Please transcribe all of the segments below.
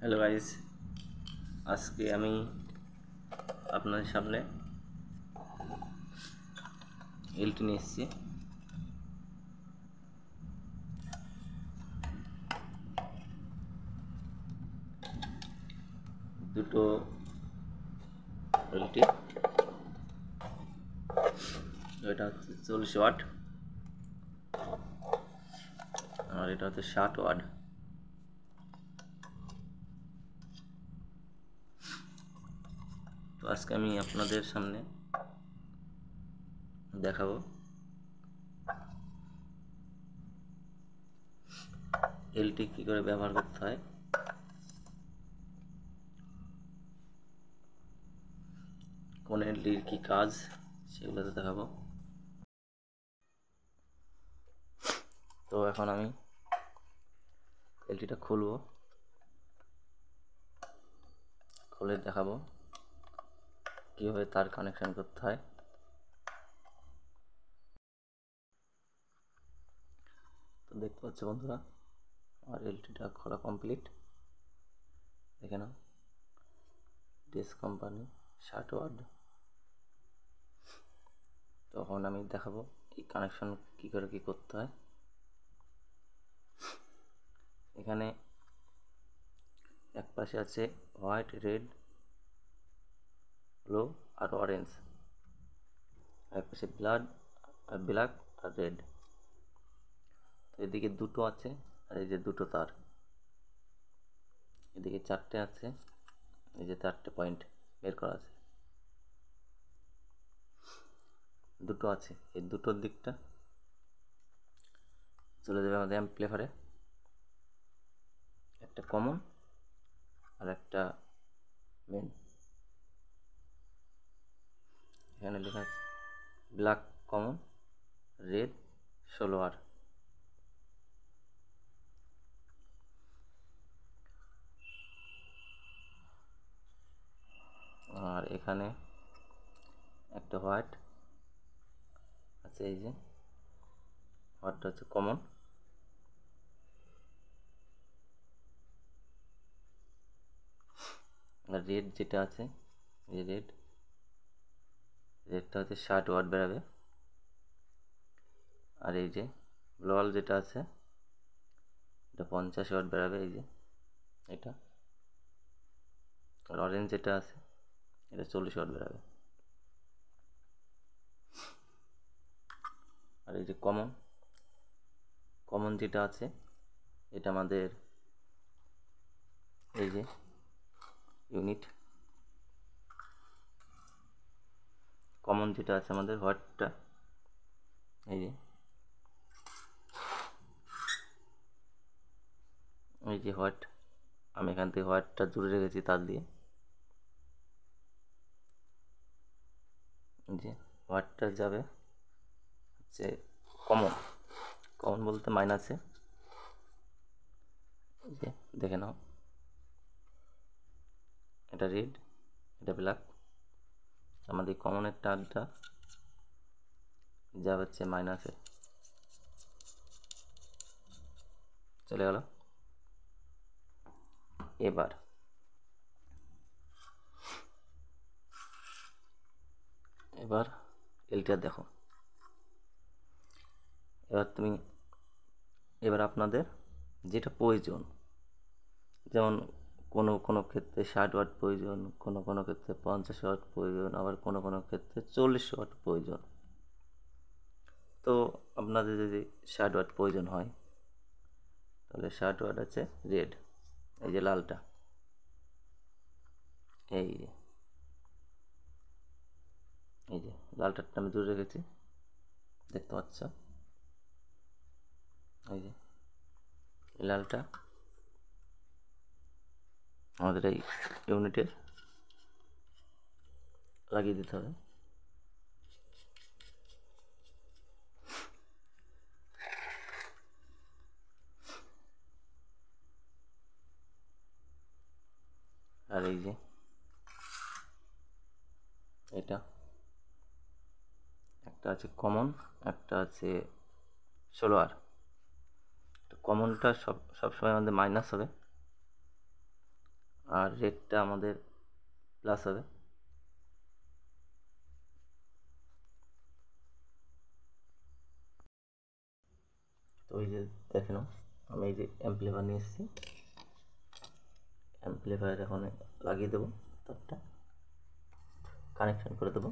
Hello guys, আজকে আমি আপনাদের সামনে এলটি নিয়ে এসেছি। দুটো এলটি, এটা হচ্ছে 40 ওয়াট আর এটা হচ্ছে 60 ওয়াট। তো আজকে আমি আপনাদের সামনে দেখাবো এলটি কী করে ব্যবহার করতে হয়, কোন এলটির কী কাজ সেগুলো দেখাবো। তো এখন আমি এলটিটা খুলবো, খুলে দেখাবো কীভাবে তার কানেকশন করতে হয়। তো দেখতে পাচ্ছ বন্ধুরা, আর এলটিটা খোলা কমপ্লিট। দেখে নাও, ডিস কোম্পানি 60 ওয়াট। তখন আমি দেখাবো এই কানেকশন কী করে কী করতে হয়। এখানে এক পাশে আছে হোয়াইট, রেড, ব্লু আর অরেঞ্জ, এক পাশে ব্ল্যাক আর রেড। তো এদিকে দুটো আছে, আর এই যে দুটো তার, এদিকে চারটে আছে, এই যে চারটে পয়েন্ট বের করা আছে, দুটো আছে। এই দুটোর দিকটা চলে যাবে আমাদের অ্যাম্পলিফায়ারে, একটা কমন আর একটা মেন। এখানে লেখা আছে ব্ল্যাক কমন, রেড 16 আর। আর এখানে একটা হোয়াইট আছে, এই যে হোয়াইটটা হচ্ছে কমন, আর রেড যেটা আছে, এই রেডটা হচ্ছে 60 ওয়াট বেরাবে। আর এই যে গ্লোবাল যেটা আছে, এটা 50 ওয়াট বেরাবে, এই যে এটা। আর অরেঞ্জ যেটা আছে, এটা 40 ওয়াট বেরাবে। আর এই যে কমন যেটা আছে, এটা আমাদের এই যে ইউনিট কমন যেটা আছে আমাদের হোয়াইটটা, এই যে হোয়াইট, আমি এখান থেকে হোয়াইটটা জুড়ে রেখেছি তার দিয়ে। যে হোয়াইটটা যাবে হচ্ছে কমন বলতে মাইনাসে, এই যে দেখে নাও, এটা রেড, এটা ব্ল্যাক। আমাদের কমনের তারটা যা হচ্ছে মাইনাসে চলে গেল। এবার এলটিআর দেখো। এবার আপনাদের যেটা প্রয়োজন, যেমন কোনো ক্ষেত্রে 60 ওয়াট প্রয়োজন, কোনো ক্ষেত্রে 50 ওয়াট প্রয়োজন, আবার কোনো ক্ষেত্রে 40 ওয়াট প্রয়োজন। তো আপনাদের যদি 60 ওয়াট প্রয়োজন হয়, তাহলে 60 ওয়াট আছে রেড, এই যে লালটা, এই যে লালটারটা আমি দূরে রেখেছি, দেখতে পাচ্ছ, এই যে লালটা আমাদের এই ইউনিটে লাগিয়ে দিতে হবে। আর এই যে এটা একটা আছে কমন, একটা আছে 16 আর। কমনটা সবসময় আমাদের মাইনাস হবে, আর রেটটা আমাদের প্লাস হবে। তো ওই যে দেখে নাও, আমি এই যে অ্যাম্পলিফায়ার নিয়ে এসেছি, অ্যাম্পলিফায়ার এখন লাগিয়ে দেবো, তারটা কানেকশন করে দেবো।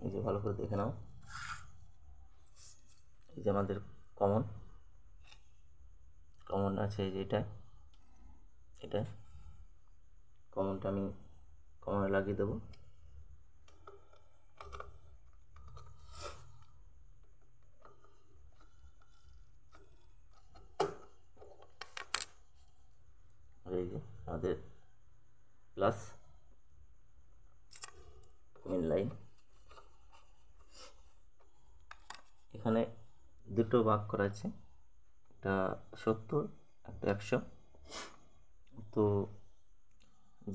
এই যে ভালো করে দেখে নাও, এই যে আমাদের কমন আছে, এই যে এটা কমনটা আমি কমনে লাগিয়ে দেবো। এই যে আমাদের প্লাস মেন লাইন, এখানে দুটো ভাগ করা আছে, একটা 70 একটা 100। তো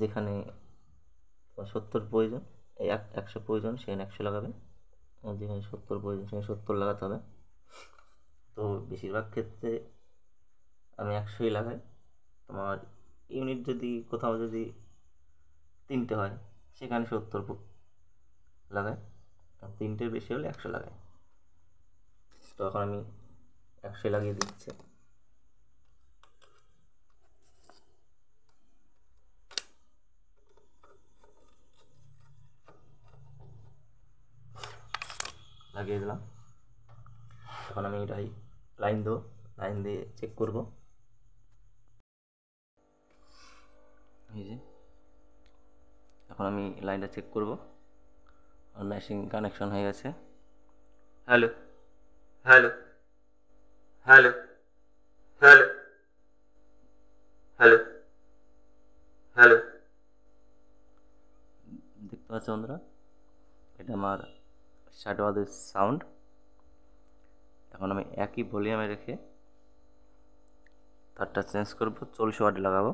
যেখানে 70 প্রয়োজন, এই 100 প্রয়োজন, সেখানে 100 লাগাবে, আর যেখানে 70 প্রয়োজন সেখানে 70 লাগাতে হবে। তো বেশিরভাগ ক্ষেত্রে আমি 100ই লাগাই। তোমার ইউনিট যদি কোথাও যদি 3টে হয় সেখানে 70 লাগাই, আর 3টের বেশি হলে 100 লাগাই। তো এখন আমি 100 লাগিয়ে দিচ্ছি। লাগিয়ে দিলাম। এখন আমি এটাই লাইন দেবো, লাইন দিয়ে চেক করব। এই যে এখন আমি লাইনটা চেক করব, আর ম্যাচিং কানেকশন হয়ে গেছে। Hello hello hello hello hello hello, দেখতে পাচ্ছ বন্ধুরা, এটা আমার 60 ওয়াটের সাউন্ড। এখন আমি একই ভলিউমে রেখে তারটা চেঞ্জ করব, 40 ওয়াট লাগাবো।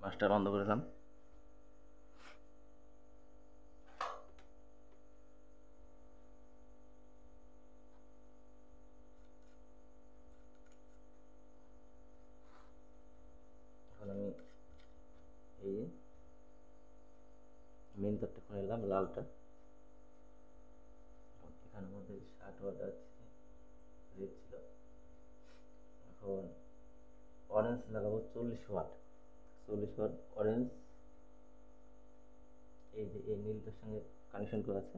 মাস্টার বন্ধ করে দিলাম। এখন আমি এই মেন তারটা খুলে নিলাম, লালটা। এখানের মধ্যে 60 ওয়াট আছে, রেড ছিল। এখন অরেঞ্জ লাগাবো 40 ওয়াট, 40 ওয়াট অরেঞ্জ। এই যে এই নীলটার সঙ্গে কানেকশন করা আছে।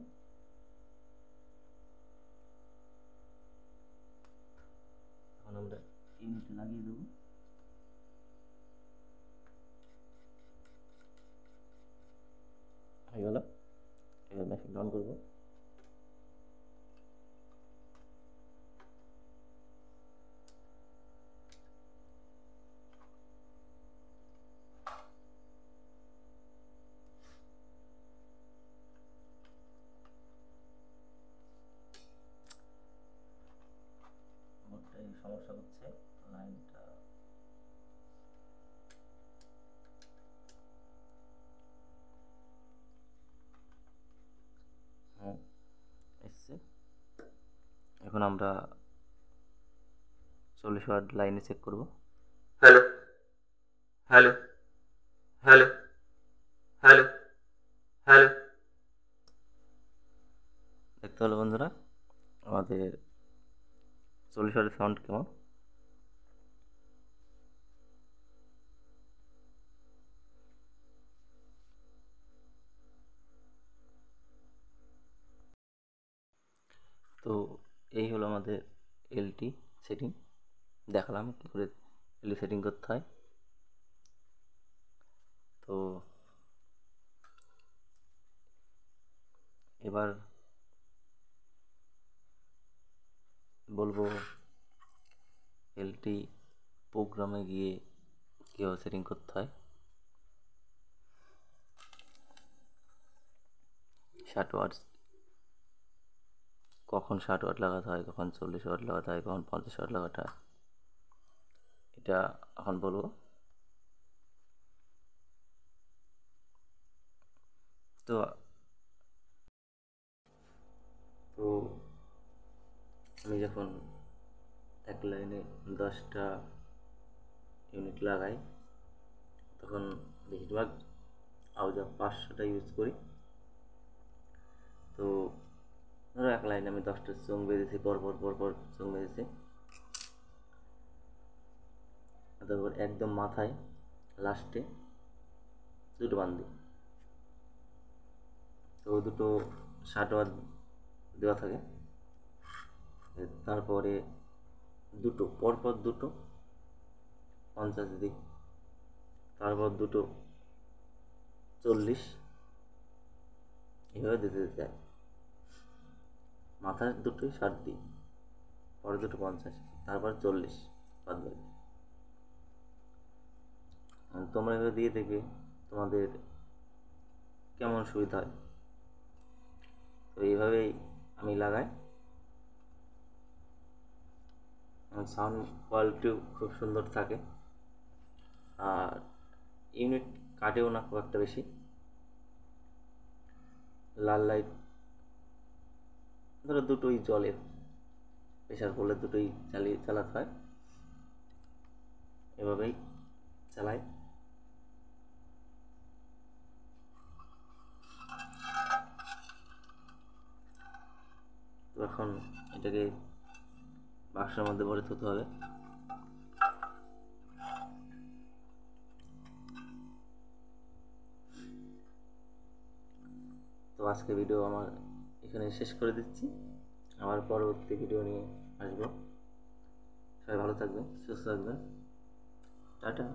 এখন আমরা ইউনিটে লাগিয়ে দেবো। হয়ে গেল, এবার মেশিন অন করবো। মোটটাই সমস্যা হচ্ছে, লাইনটা এসছে। এখন আমরা 40 ওয়াট লাইনে চেক করব। Hello hello hello hello hello, দেখতে পেলো বন্ধুরা আমাদের 40 ওয়াটের সাউন্ড কেমন। তো এই হলো আমাদের এলটি সেটিং, দেখালাম কী করে এলটি সেটিং করতে হয়। তো এবার বলবো এলটি প্রোগ্রামে গিয়ে কীভাবে সেটিং করতে হয়। 60 ওয়াট, কখন 60 ওয়াট লাগাতে হয়, কখন 40 ওয়াট লাগাতে হয়, কখন 50 ওয়াট লাগাতে হয়। এটা এখন বলবো। তো তো আমি যখন এক লাইনে 10টা ইউনিট লাগাই তখন বেশিরভাগ আউজার 500টা ইউজ করি। তো ধরো এক লাইনে আমি 10টা চোঙ বেঁধেছি, পরপর চোঙ বেঁধেছি, তারপর একদম মাথায় লাস্টে দুটো বান্ধি। তো দুটো 60 ওয়াট দেওয়া থাকে। তারপরে দুটো পরপর দুটো 50 দিই, তারপর দুটো 40, এভাবে দিতে দিতে যায়। মাথায় দুটোই 60 দিই, পরে দুটো 50, তারপর 40 বাদ বাকি। তোমরা এভাবে দিয়ে দেখবে তোমাদের কেমন সুবিধা হয়। তো এইভাবেই আমি লাগাই। সাউন্ড কোয়ালিটিও খুব সুন্দর থাকে, আর ইউনিট কাটেও না খুব একটা বেশি। লাল লাইট ধরো দুটোই জ্বলে, প্রেশার পড়লে দুটোই চালাতে হয়, এভাবেই চালাই। তো এখন এটাকে বাক্সের মধ্যে ভরে থতে হবে। তো আজকে ভিডিও আমার এখানে শেষ করে দিচ্ছি, আবার পরবর্তী ভিডিও নিয়ে আসবো। সবাই ভালো থাকবেন, সুস্থ থাকবেন, টাটা।